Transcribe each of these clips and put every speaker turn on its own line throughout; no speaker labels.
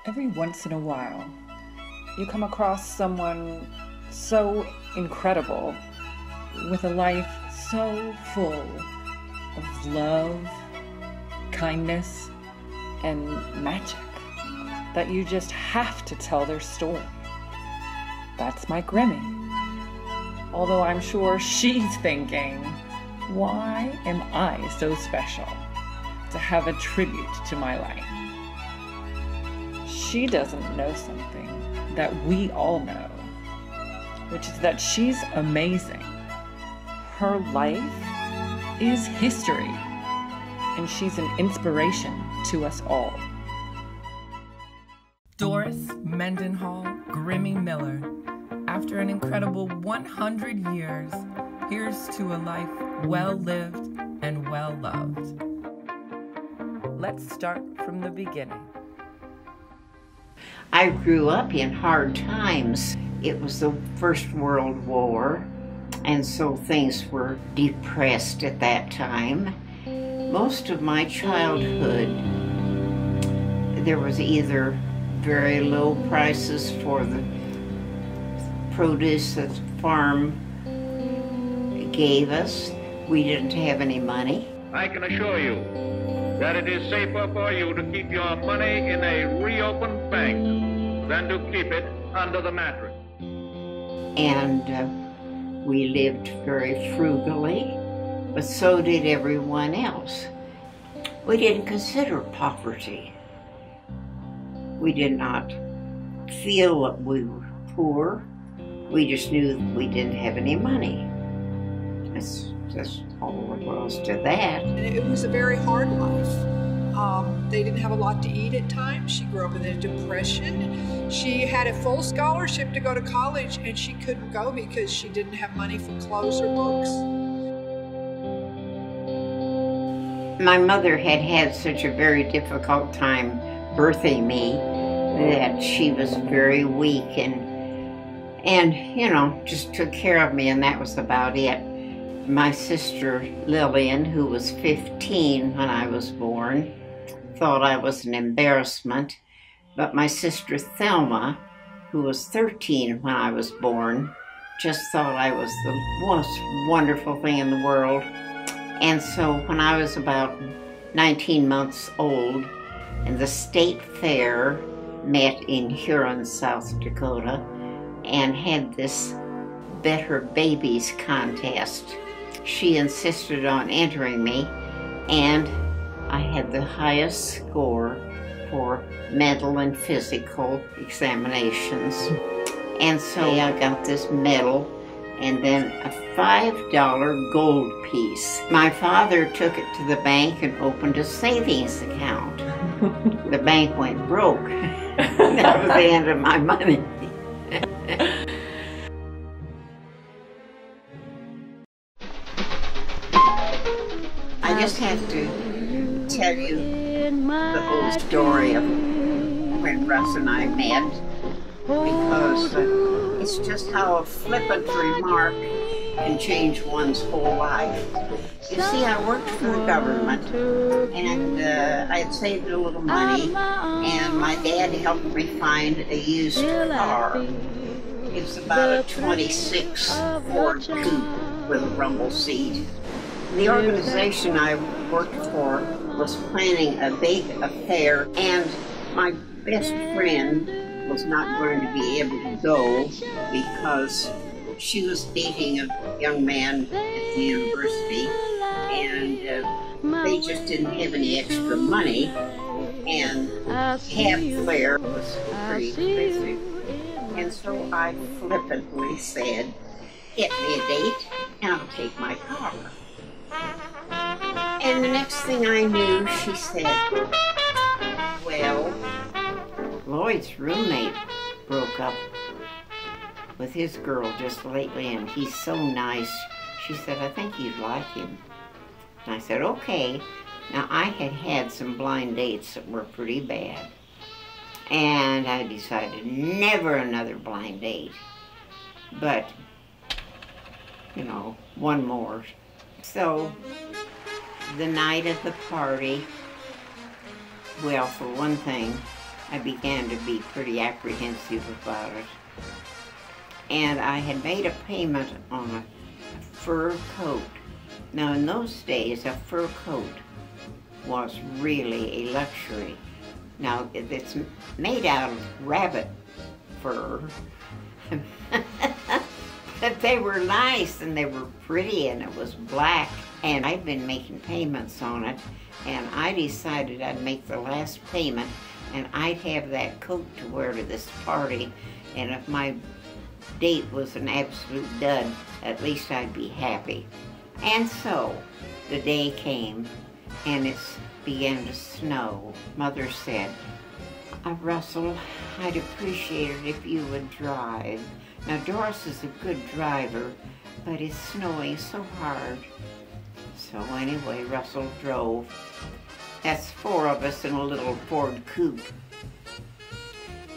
Every once in a while, you come across someone so incredible, with a life so full of love, kindness, and magic, that you just have to tell their story. That's my Grimmy. Although I'm sure she's thinking, why am I so special to have a tribute to my life? She doesn't know something that we all know, which is that she's amazing. Her life is history, and she's an inspiration to us all. Doris Mendenhall Grimmy Miller. After an incredible 100 years, here's to a life well lived and well loved. Let's start from the beginning.
I grew up in hard times. It was the First World War, and so things were depressed at that time. Most of my childhood, there was either very low prices for the produce that the farm gave us. We didn't have any money.
I can assure you that it is safer for you to keep your money in a reopened bank than to keep it under the mattress.
And we lived very frugally, but so did everyone else. We didn't consider poverty. We did not feel that we were poor. We just knew that we didn't have any money. That's all there was to that.
It was a very hard life. They didn't have a lot to eat at times. She grew up in a depression. She had a full scholarship to go to college, and she couldn't go because she didn't have money for clothes or books.
My mother had had such a very difficult time birthing me that she was very weak and you know, just took care of me, and that was about it. My sister Lillian, who was 15 when I was born, thought I was an embarrassment, but my sister Thelma, who was 13 when I was born, just thought I was the most wonderful thing in the world. And so when I was about 19 months old, and the state fair met in Huron, South Dakota, and had this Better Babies contest. She insisted on entering me, and I had the highest score for mental and physical examinations. And so I got this medal and then a $5 gold piece. My father took it to the bank and opened a savings account. The bank went broke. That was the end of my money. I just have to tell you the whole story of when Russ and I met, because it's just how a flippant remark can change one's whole life. You see, I worked for the government, and I had saved a little money, and my dad helped me find a used car. It's about a 26 Ford Coupe with a rumble seat. The organization I worked for was planning a big affair, and my best friend was not going to be able to go because she was dating a young man at the university, and they just didn't have any extra money, and cab fare was pretty expensive. And so I flippantly said, "Get me a date and I'll take my car." And the next thing I knew, she said, "Well, Lloyd's roommate broke up with his girl just lately, and he's so nice." She said, "I think you'd like him." And I said, "Okay." Now, I had had some blind dates that were pretty bad, and I decided never another blind date. But, you know, one more. So, the night of the party, well, for one thing, I began to be pretty apprehensive about it. And I had made a payment on a fur coat. Now in those days, a fur coat was really a luxury. Now it's made out of rabbit fur, but they were nice and they were pretty and it was black. And I'd been making payments on it, and I decided I'd make the last payment and I'd have that coat to wear to this party, and if my date was an absolute dud, at least I'd be happy. And so the day came and it began to snow. Mother said, Russell, I'd appreciate it if you would drive. Now Doris is a good driver, but it's snowing so hard. So anyway, Russell drove. That's 4 of us in a little Ford coupe.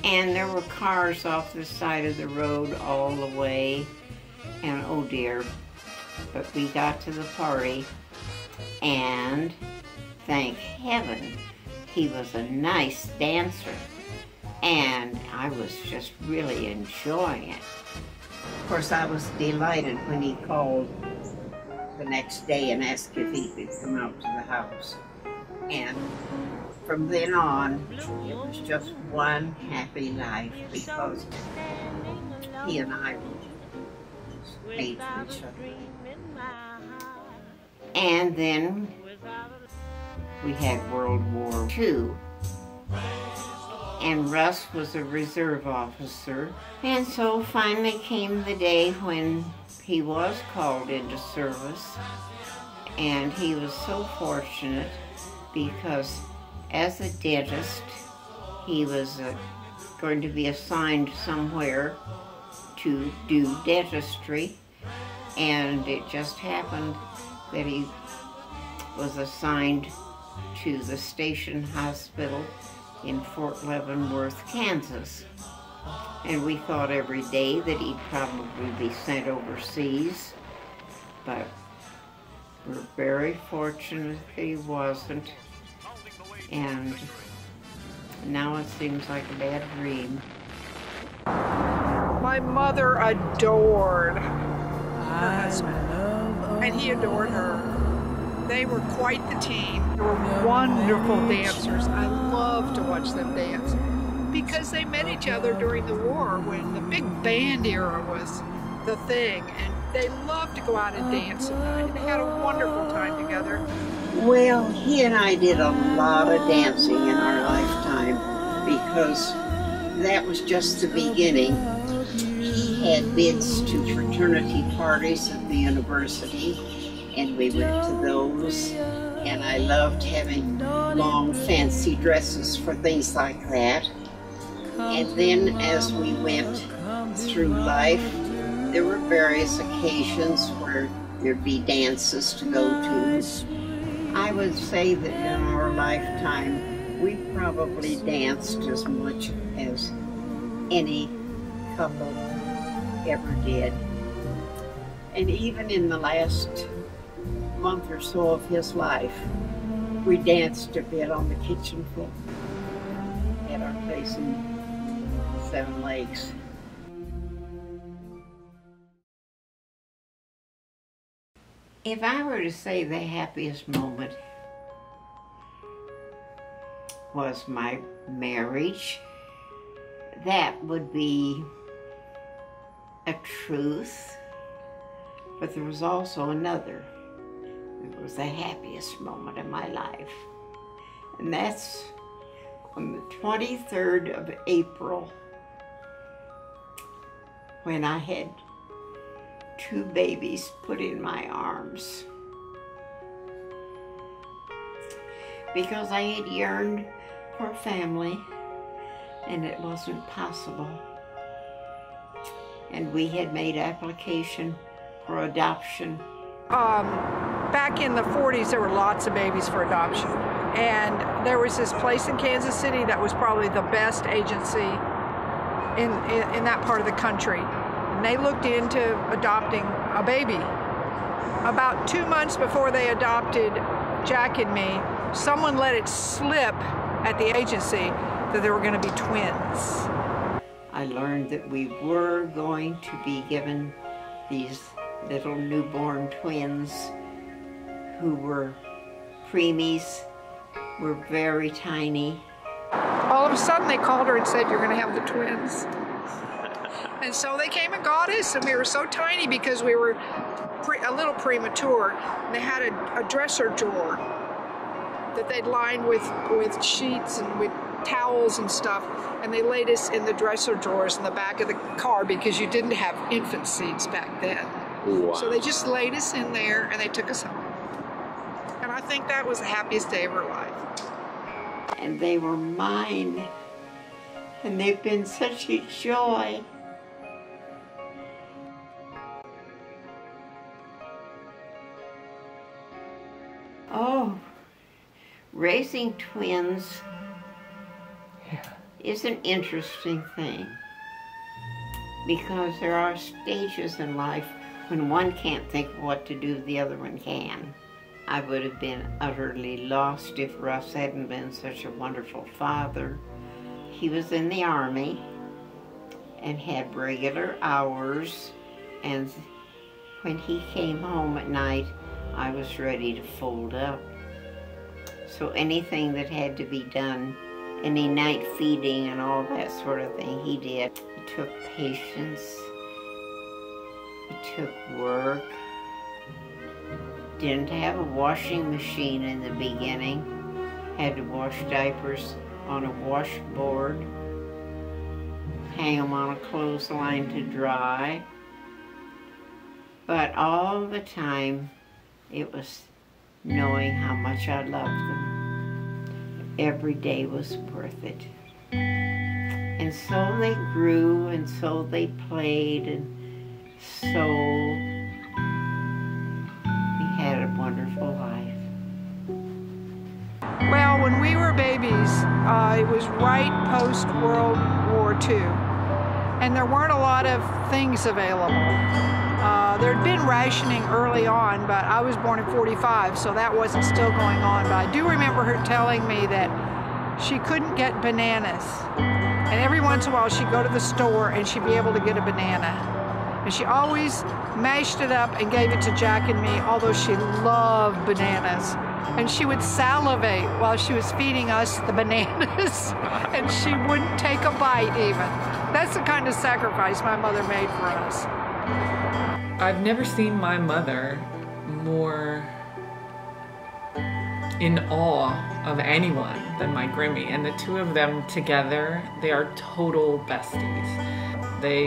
And there were cars off the side of the road all the way. And oh dear, but we got to the party, and thank heaven, he was a nice dancer. And I was just really enjoying it. Of course, I was delighted when he called the next day and asked if he could come out to the house. And from then on, it was just one happy life because he and I were made for each other. And then we had World War II. And Russ was a reserve officer. And so finally came the day when he was called into service. And he was so fortunate because as a dentist, he was going to be assigned somewhere to do dentistry. And it just happened that he was assigned to the station hospital in Fort Leavenworth, Kansas. And we thought every day that he'd probably be sent overseas, but we're very fortunate that he wasn't. And now it seems like a bad dream.
My mother adored her husband, and he adored her. They were quite the team. They were wonderful dancers. I love to watch them dance because they met each other during the war when the big band era was the thing, and they loved to go out and dance at night. They had a wonderful time together.
Well, he and I did a lot of dancing in our lifetime because that was just the beginning. He had bids to fraternity parties at the university, and we went to those, and I loved having long fancy dresses for things like that. And then as we went through life, there were various occasions where there'd be dances to go to. I would say that in our lifetime, we probably danced as much as any couple ever did. And even in the last month or so of his life, we danced a bit on the kitchen floor at our place in Seven Lakes. If I were to say the happiest moment was my marriage, that would be a truth, but there was also another. It was the happiest moment of my life. And that's on the 23rd of April, when I had 2 babies put in my arms. Because I had yearned for family, and it wasn't possible. And we had made application for adoption.
Back in the 40s, there were lots of babies for adoption. And there was this place in Kansas City that was probably the best agency in that part of the country. And they looked into adopting a baby. About 2 months before they adopted Jack and me, someone let it slip at the agency that there were going to be twins.
I learned that we were going to be given these little newborn twins who were preemies, were very tiny.
All of a sudden they called her and said, "You're going to have the twins." And so they came and got us, and we were so tiny because we were a little premature. And they had a dresser drawer that they'd lined with sheets and with towels and stuff, and they laid us in the dresser drawers in the back of the car because you didn't have infant seats back then. Wow. So they just laid us in there and they took us home. And I think that was the happiest day of our life.
And they were mine, and they've been such a joy. Oh, raising twins is an interesting thing, because there are stages in life when one can't think of what to do, the other one can. I would have been utterly lost if Russ hadn't been such a wonderful father. He was in the Army and had regular hours, and when he came home at night, I was ready to fold up. So anything that had to be done, any night feeding and all that sort of thing, he did. It took patience, it took work. Didn't have a washing machine in the beginning. Had to wash diapers on a washboard, hang them on a clothesline to dry. But all the time, it was knowing how much I loved them. Every day was worth it. And so they grew, and so they played, and so we had a wonderful life.
Well, when we were babies, it was right post-World War II, and there weren't a lot of things available. There'd been rationing early on, but I was born in '45, so that wasn't still going on. But I do remember her telling me that she couldn't get bananas. And every once in a while she'd go to the store and she'd be able to get a banana. And she always mashed it up and gave it to Jack and me, although she loved bananas. And she would salivate while she was feeding us the bananas, and she wouldn't take a bite even. That's the kind of sacrifice my mother made for us.
I've never seen my mother more in awe of anyone than my Grimmy, and the two of them together, they are total besties. They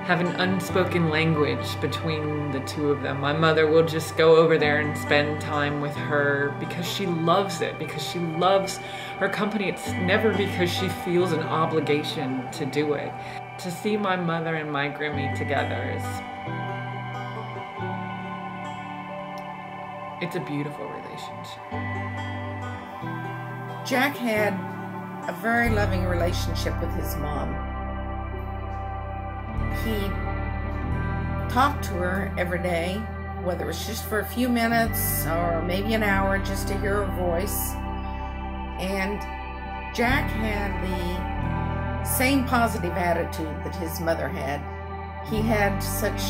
have an unspoken language between the two of them. My mother will just go over there and spend time with her because she loves it, because she loves her company. It's never because she feels an obligation to do it. To see my mother and my Grimmy together it's a beautiful relationship.
Jack had a very loving relationship with his mom. He talked to her every day, whether it was just for a few minutes or maybe an hour, just to hear her voice. And Jack had the same positive attitude that his mother had. He had such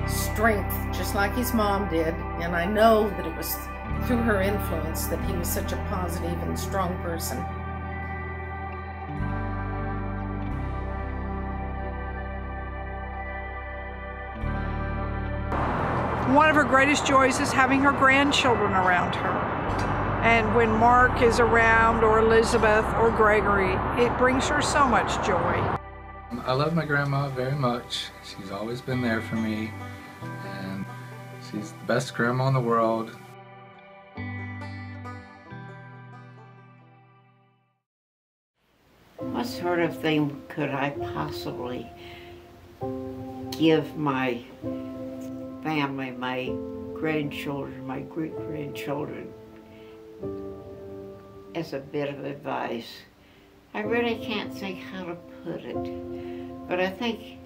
strength, just like his mom did, and I know that it was through her influence that he was such a positive and strong person.
One of her greatest joys is having her grandchildren around her. And when Mark is around, or Elizabeth, or Gregory, it brings her so much joy.
I love my grandma very much. She's always been there for me, and she's the best grandma in the world.
What sort of thing could I possibly give my family, my grandchildren, my great-grandchildren, as a bit of advice? I really can't think how to put it, but I think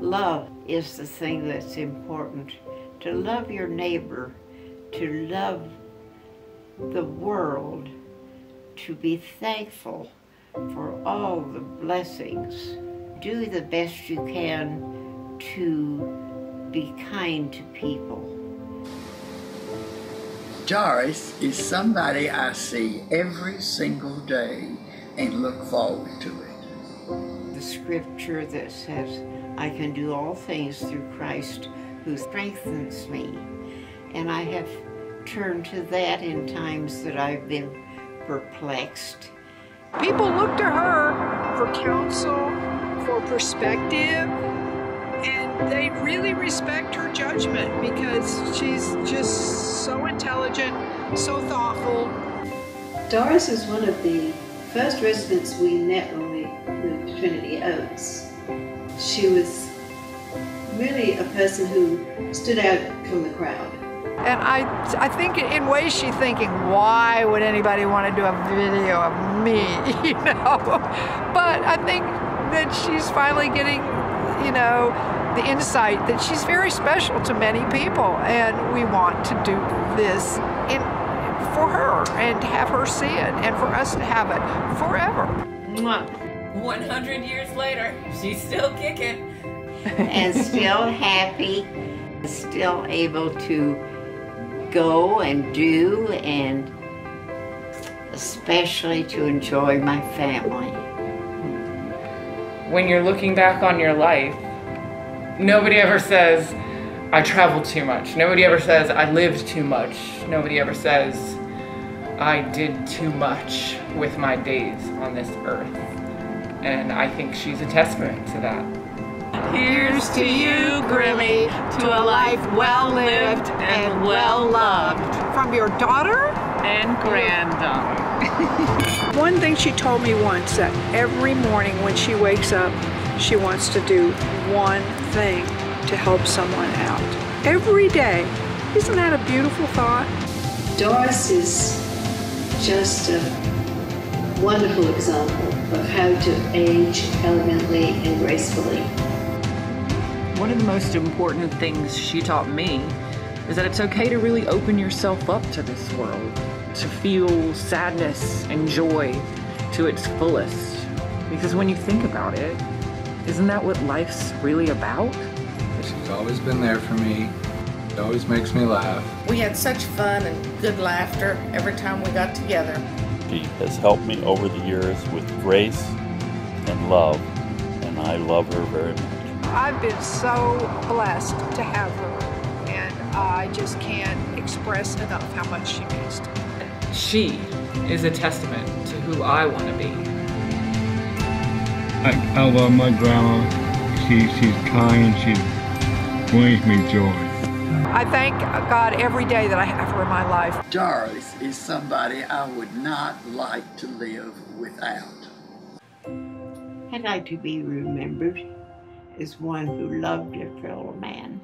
love is the thing that's important. To love your neighbor, to love the world, to be thankful for all the blessings. Do the best you can to be kind to people.
Doris is somebody I see every single day and look forward to it.
The scripture that says, I can do all things through Christ who strengthens me. And I have turned to that in times that I've been perplexed.
People look to her for counsel, for perspective, and they really respect her judgment because she's just so intelligent, so thoughtful.
Doris is one of the first residents we met when we moved to Trinity Oaks. She was really a person who stood out from the crowd.
And I think in ways she's thinking, why would anybody want to do a video of me, you know? But I think that she's finally getting, you know, the insight that she's very special to many people, and we want to do this for her and to have her see it and for us to have it forever.
100 years later, she's still kicking.
And still happy, still able to go and do, and especially to enjoy my family.
When you're looking back on your life, nobody ever says, I traveled too much. Nobody ever says, I lived too much. Nobody ever says, I did too much with my days on this earth. And I think she's a testament to that.
Here's to you, Grimmy, to a life well lived and well loved.
From your daughter
And granddaughter.
One thing she told me once, that every morning when she wakes up, she wants to do one thing to help someone out. Every day. Isn't that a beautiful thought?
Doris is just a wonderful example of how to age elegantly and gracefully.
One of the most important things she taught me is that it's okay to really open yourself up to this world, to feel sadness and joy to its fullest. Because when you think about it, isn't that what life's really about?
She's always been there for me. It always makes me laugh.
We had such fun and good laughter every time we got together.
She has helped me over the years with grace and love, and I love her very much.
I've been so blessed to have her, and I just can't express enough how much she means to me.
She is a testament to who I want to be.
I love my grandma. She's kind. She brings me joy.
I thank God every day that I have her in my life.
Doris is somebody I would not like to live without.
I'd like to be remembered as one who loved a fellow man.